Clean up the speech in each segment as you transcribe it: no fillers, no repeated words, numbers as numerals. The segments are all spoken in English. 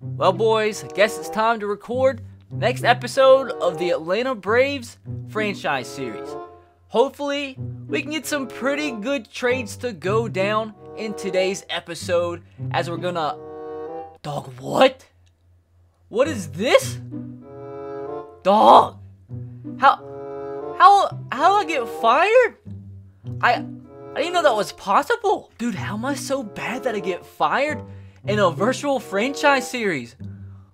Well, boys, I guess it's time to record next episode of the Atlanta Braves franchise series. Hopefully, we can get some pretty good trades to go down in today's episode as we're gonna... Dog, what? What is this? Dog! How did I get fired? I didn't know that was possible. Dude, how am I so bad that I get fired in a virtual franchise series?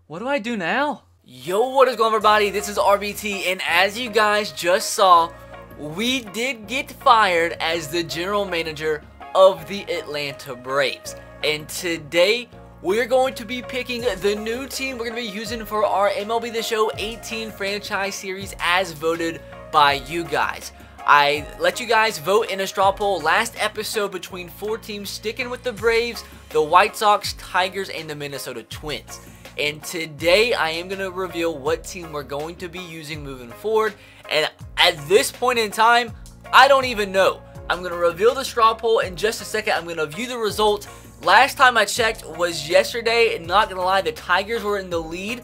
What do I do now? Yo, what is going on, everybody? This is RBT, and as you guys just saw, we did get fired as the general manager of the Atlanta Braves. And today, we're going to be picking the new team we're going to be using for our MLB The Show 18 franchise series as voted by you guys. I let you guys vote in a straw poll last episode between 4 teams sticking with the Braves, the White Sox, Tigers, and the Minnesota Twins. And today I am going to reveal what team we're going to be using moving forward. And at this point in time, I don't even know. I'm going to reveal the straw poll in just a second. I'm going to view the results. Last time I checked was yesterday, and not going to lie, the Tigers were in the lead,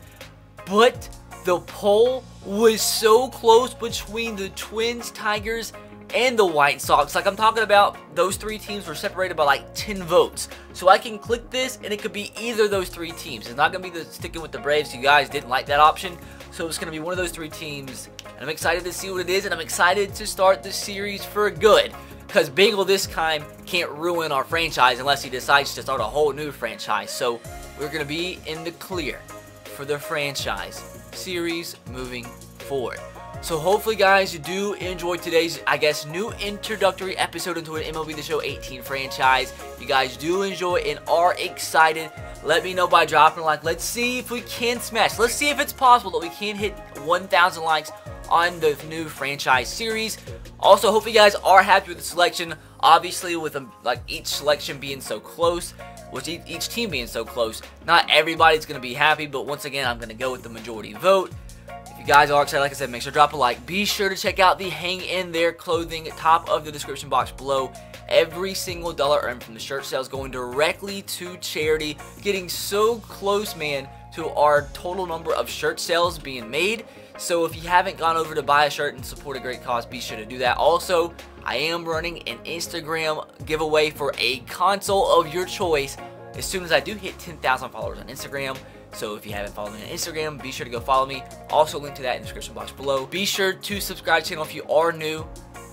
but the poll was so close between the Twins, Tigers, and the White Sox. Like, I'm talking about those 3 teams were separated by like 10 votes. So I can click this and it could be either of those 3 teams. It's not going to be sticking with the Braves. You guys didn't like that option. So it's going to be one of those 3 teams. And I'm excited to see what it is, and I'm excited to start the series for good. Because Bingle this time can't ruin our franchise unless he decides to start a whole new franchise. So we're going to be in the clear for the franchise series moving forward. So hopefully, guys, you do enjoy today's, I guess, new introductory episode into an MLB The Show 18 franchise. You guys do enjoy and are excited. Let me know by dropping a like. Let's see if we can smash. Let's see if it's possible that we can hit 1,000 likes on the new franchise series. Also, hope you guys are happy with the selection. Obviously, with like each selection being so close, with each team being so close, not everybody's going to be happy, but once again, I'm going to go with the majority vote. If you guys are excited, like I said, make sure to drop a like. Be sure to check out the Hang In There clothing top of the description box below. Every single dollar earned from the shirt sales going directly to charity. Getting so close, man, to our total number of shirt sales being made. So if you haven't gone over to buy a shirt and support a great cause, be sure to do that. Also, I am running an Instagram giveaway for a console of your choice as soon as I do hit 10,000 followers on Instagram. So if you haven't followed me on Instagram, be sure to go follow me. Also, link to that in the description box below. Be sure to subscribe to the channel if you are new.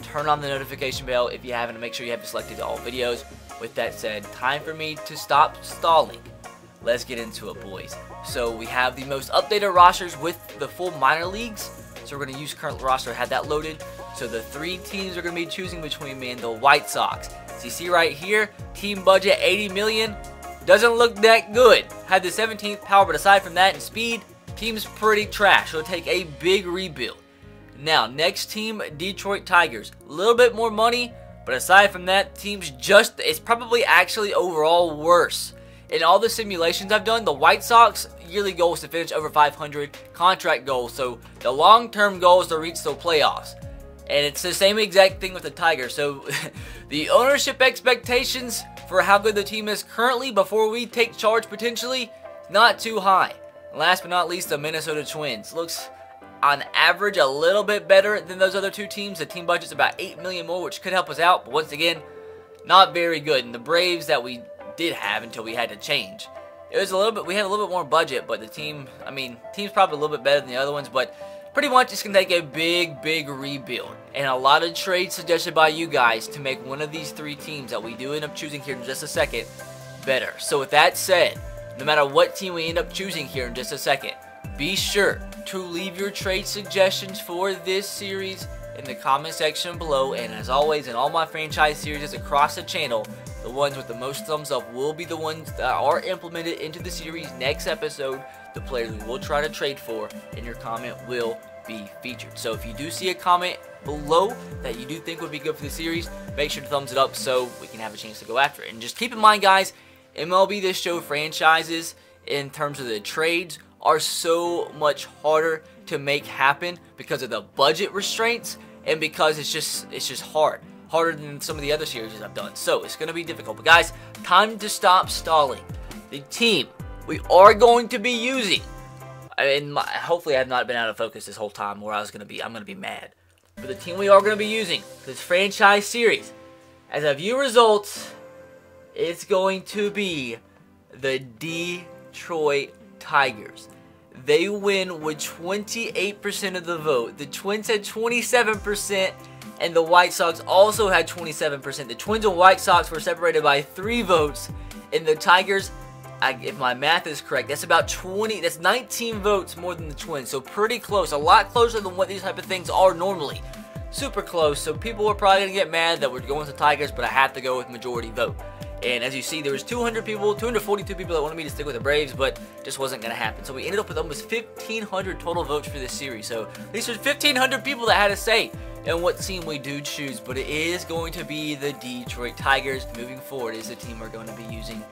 Turn on the notification bell if you haven't, and make sure you have selected all videos. With that said, time for me to stop stalling. Let's get into it, boys. So we have the most updated rosters with the full minor leagues. So we're going to use current roster, had that loaded. So the 3 teams are going to be choosing between me and the White Sox. So you see right here, team budget $80 million. Doesn't look that good. Had the 17th power, but aside from that and speed, team's pretty trash. So it'll take a big rebuild. Now, next team, Detroit Tigers. A little bit more money, but aside from that, team's just, it's probably actually overall worse. In all the simulations I've done, the White Sox yearly goal is to finish over 500, contract goal. So the long-term goal is to reach the playoffs. And it's the same exact thing with the Tigers. So the ownership expectations for how good the team is currently before we take charge potentially, not too high. Last but not least, the Minnesota Twins. Looks on average a little bit better than those other 2 teams. The team budget's about $8 million more, which could help us out. But once again, not very good. And the Braves that we did have until we had to change, it was a little bit, we had a little bit more budget, but the team, I mean, team's probably a little bit better than the other ones, but pretty much it's going to take a big rebuild. And a lot of trades suggested by you guys to make one of these 3 teams that we do end up choosing here in just a second better. So with that said, no matter what team we end up choosing here in just a second, be sure to leave your trade suggestions for this series in the comment section below. And as always, in all my franchise series across the channel, the ones with the most thumbs up will be the ones that are implemented into the series next episode. The players we will try to trade for, and your comment will be featured. So if you do see a comment below that you do think would be good for the series, make sure to thumbs it up so we can have a chance to go after it. And just keep in mind, guys, MLB The Show franchises, in terms of the trades, are so much harder to make happen because of the budget restraints and because it's just harder than some of the other series I've done. So it's going to be difficult. But guys, time to stop stalling. The team we are going to be using, hopefully I have not been out of focus this whole time where I'm going to be mad. But the team we are going to be using this franchise series, as I view results, it's going to be the Detroit Tigers. They win with 28% of the vote. The Twins had 27%, and the White Sox also had 27%. The Twins and White Sox were separated by 3 votes, and the Tigers, if my math is correct, that's 19 votes more than the Twins. So pretty close, a lot closer than what these type of things are normally. Super close, so people are probably going to get mad that we're going with the Tigers, but I have to go with majority vote. And as you see, there was 242 people that wanted me to stick with the Braves, but just wasn't going to happen. So we ended up with almost 1,500 total votes for this series. So these are 1,500 people that had a say in what team we do choose. But it is going to be the Detroit Tigers moving forward is the team we're going to be using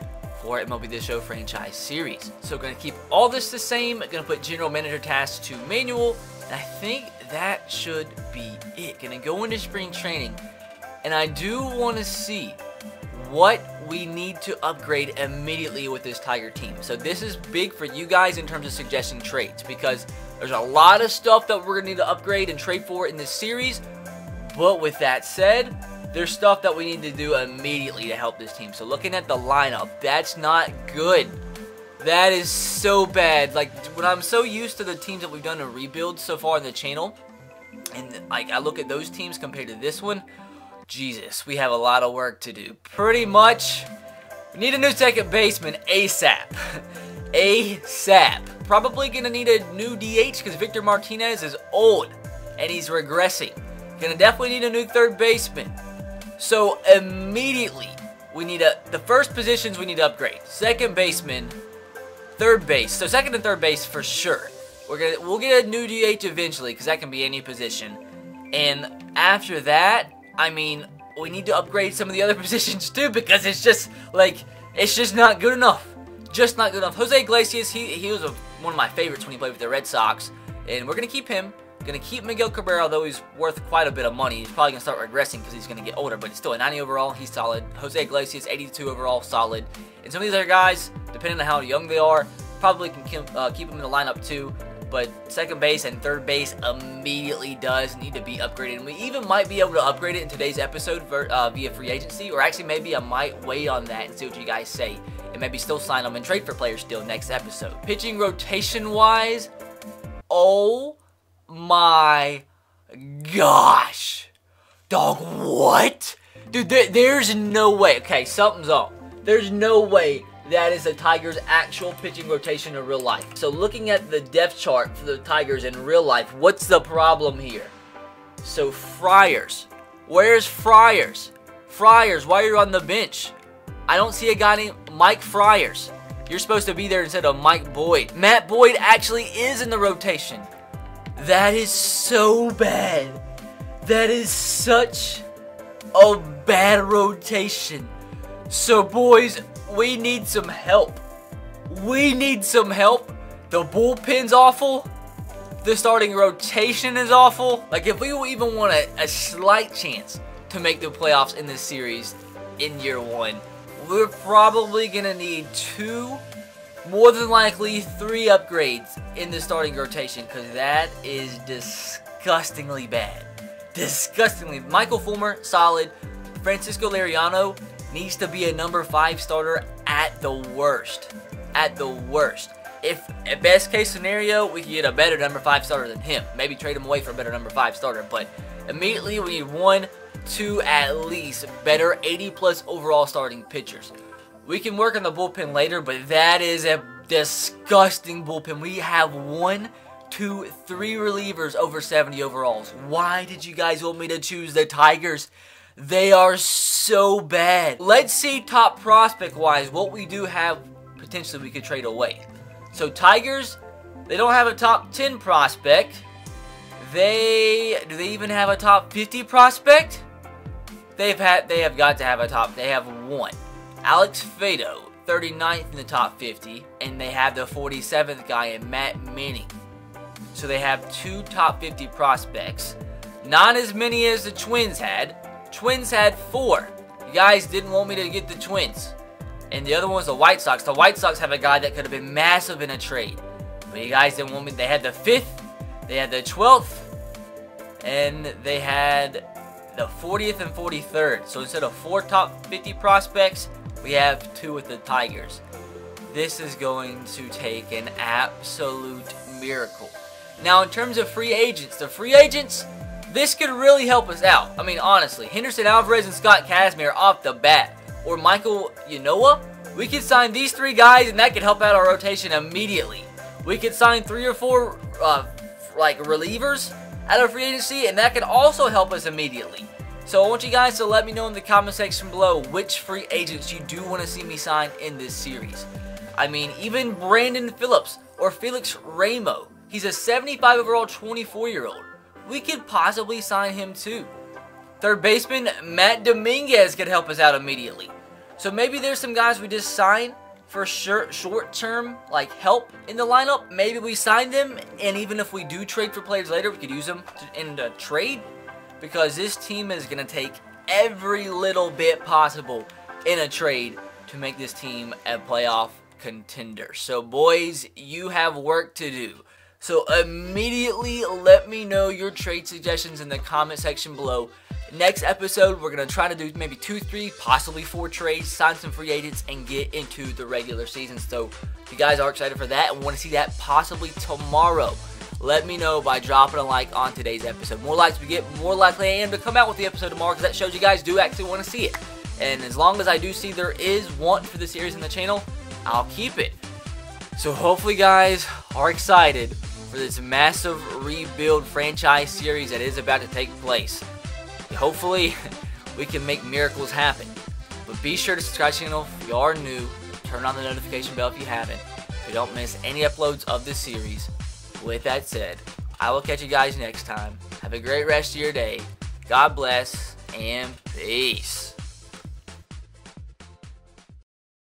for MLB The Show franchise series. So going to keep all this the same. Going to put general manager tasks to manual. And I think that should be it. Going to go into spring training. And I do want to see what we need to upgrade immediately with this Tiger team. So this is big for you guys in terms of suggesting trades, because there's a lot of stuff that we're going to need to upgrade and trade for in this series. But with that said, there's stuff that we need to do immediately to help this team. So looking at the lineup, that's not good. That is so bad. Like, when I'm so used to the teams that we've done in rebuild so far in the channel, and like I look at those teams compared to this one, Jesus, we have a lot of work to do. Pretty much, we need a new second baseman ASAP. ASAP. Probably going to need a new DH because Victor Martinez is old and he's regressing. Going to definitely need a new third baseman. So immediately, we need the first positions we need to upgrade. Second baseman, third base. So second and third base for sure. We'll get a new DH eventually because that can be any position. And after that, I mean, we need to upgrade some of the other positions too, because it's just not good enough. Just not good enough. Jose Iglesias, he was one of my favorites when he played with the Red Sox, and we're going to keep him. Going to keep Miguel Cabrera, although he's worth quite a bit of money. He's probably going to start regressing because he's going to get older, but he's still a 90 overall. He's solid. Jose Iglesias, 82 overall, solid. And some of these other guys, depending on how young they are, probably can keep them in the lineup too. But second base and third base immediately does need to be upgraded. And we even might be able to upgrade it in today's episode via free agency. Or actually, maybe I might wait on that and see what you guys say. And maybe still sign them and trade for players still next episode. Pitching rotation-wise, oh my gosh. Dog, what? Dude, there's no way. Okay, something's off. There's no way that is the Tigers' actual pitching rotation in real life. So looking at the depth chart for the Tigers in real life, what's the problem here? So Friars. Where's Friars? Friars, why are you on the bench? I don't see a guy named Mike Friars. You're supposed to be there instead of Mike Boyd. Matt Boyd actually is in the rotation. That is so bad. That is such a bad rotation. So boys, we need some help. We need some help. The bullpen's awful. The starting rotation is awful. Like, if we even want a slight chance to make the playoffs in this series in year 1, we're probably going to need 2, more than likely 3 upgrades in the starting rotation, because that is disgustingly bad. Disgustingly. Michael Fulmer, solid. Francisco Liriano needs to be a number 5 starter at the worst. At the worst. If, at best case scenario, we can get a better number 5 starter than him. Maybe trade him away for a better number 5 starter. But immediately we need 1, 2 at least better 80+ overall starting pitchers. We can work on the bullpen later, but that is a disgusting bullpen. We have 1, 2, 3 relievers over 70 overalls. Why did you guys want me to choose the Tigers? They are so bad. Let's see top prospect-wise what we do have potentially we could trade away. So Tigers, they don't have a top 10 prospect. Do they even have a top 50 prospect? They have got to have a top. They have 1. Alex Fado, 39th in the top 50, and they have the 47th guy in Matt Manning. So they have 2 top 50 prospects. Not as many as the Twins had. Twins had 4. You guys didn't want me to get the Twins. And the other one was the White Sox. The White Sox have a guy that could have been massive in a trade. But you guys didn't want me. They had the 5th, they had the 12th, and they had the 40th and 43rd. So instead of 4 top 50 prospects, we have 2 with the Tigers. This is going to take an absolute miracle. Now, in terms of free agents, this could really help us out. I mean, honestly, Henderson Alvarez and Scott Kazmir off the bat, or Michael Yanoa, we could sign these 3 guys, and that could help out our rotation immediately. We could sign 3 or 4 like relievers out of free agency, and that could also help us immediately. So I want you guys to let me know in the comment section below which free agents you do want to see me sign in this series. I mean, even Brandon Phillips or Felix Ramo. He's a 75 overall 24-year-old. We could possibly sign him too. Third baseman Matt Dominguez could help us out immediately. So maybe there's some guys we just sign for short-term like help in the lineup. Maybe we sign them, and even if we do trade for players later, we could use them in the trade, because this team is going to take every little bit possible in a trade to make this team a playoff contender. So boys, you have work to do. So immediately let me know your trade suggestions in the comment section below. Next episode, we're going to try to do maybe 2, 3, possibly 4 trades, sign some free agents, and get into the regular season. So if you guys are excited for that and want to see that possibly tomorrow, let me know by dropping a like on today's episode. More likes we get, more likely I am to come out with the episode tomorrow, because that shows you guys do actually want to see it. And as long as I do see there is want for the series in the channel, I'll keep it. So hopefully guys are excited for this massive rebuild franchise series that is about to take place. Hopefully we can make miracles happen. But be sure to subscribe to the channel if you are new. Turn on the notification bell if you haven't, so you don't miss any uploads of this series. With that said, I will catch you guys next time. Have a great rest of your day. God bless and peace.